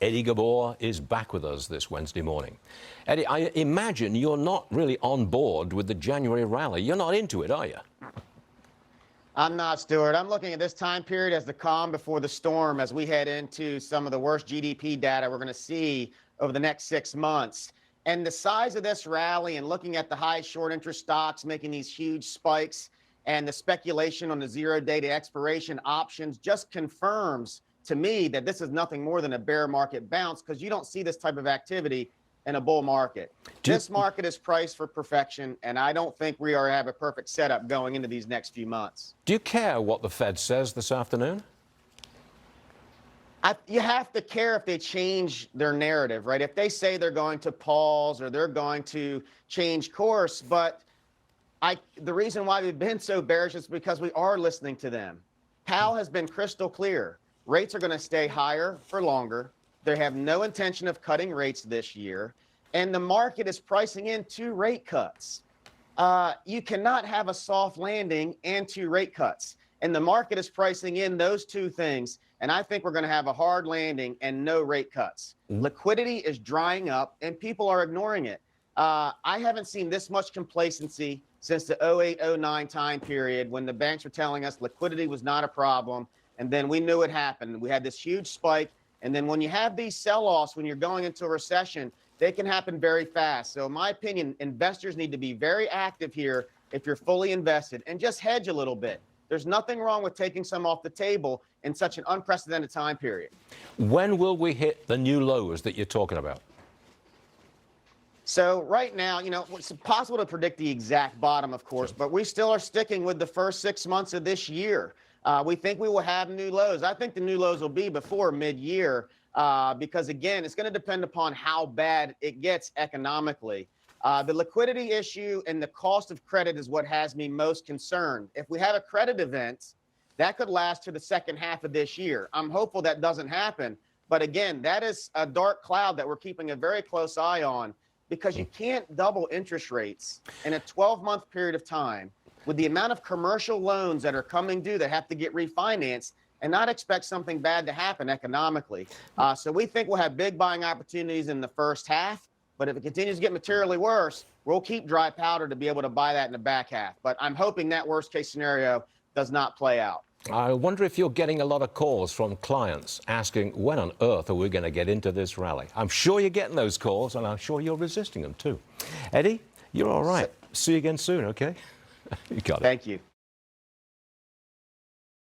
Eddie Ghabour is back with us this Wednesday morning. Eddie, I imagine you're not really on board with the January rally. You're not into it, are you? I'm not, Stuart. I'm looking at this time period as the calm before the storm as we head into some of the worst GDP data we're going to see over the next 6 months. And the size of this rally and looking at the high short interest stocks making these huge spikes and the speculation on the 0-day to expiration options just confirms to me that this is nothing more than a bear market bounce, because you don't see this type of activity in a bull market. This market is priced for perfection, and I don't think we have a perfect setup going into these next few months. Do you care what the Fed says this afternoon? You have to care if they change their narrative, right? If they say they're going to pause or they're going to change course, but the reason why we've been so bearish is because we are listening to them. Powell has been crystal clear. Rates are going to stay higher for longer. They have no intention of cutting rates this year, and the market is pricing in 2 rate cuts. You cannot have a soft landing and 2 rate cuts, and the market is pricing in those 2 things, and I think we're going to have a hard landing and no rate cuts. Liquidity is drying up, and people are ignoring it. I haven't seen this much complacency since the 08-09 time period, when the banks were telling us liquidity was not a problem, and then we knew it happened. We had this huge spike. And then when you have these sell-offs, when you're going into a recession, they can happen very fast. So in my opinion, investors need to be very active here if you're fully invested, and just hedge a little bit. There's nothing wrong with taking some off the table in such an unprecedented time period. When will we hit the new lows that you're talking about? So right now, it's impossible to predict the exact bottom, of course, but we still are sticking with the first 6 months of this year. We think we will have new lows. I think the new lows will be before mid-year because, again, it's going to depend upon how bad it gets economically. The liquidity issue and the cost of credit is what has me most concerned. If we have a credit event, that could last to the second half of this year. I'm hopeful that doesn't happen. But, again, that is a dark cloud that we're keeping a very close eye on, because you can't double interest rates in a 12-month period of time with the amount of commercial loans that are coming due that have to get refinanced and not expect something bad to happen economically. So we think we'll have big buying opportunities in the first half, but if it continues to get materially worse, we'll keep dry powder to be able to buy that in the back half. But I'm hoping that worst case scenario does not play out. I wonder if you're getting a lot of calls from clients asking, when on earth are we going to get into this rally? I'm sure you're getting those calls, and I'm sure you're resisting them too. Eddie, you're all right. See you again soon, okay? You got it. Thank you.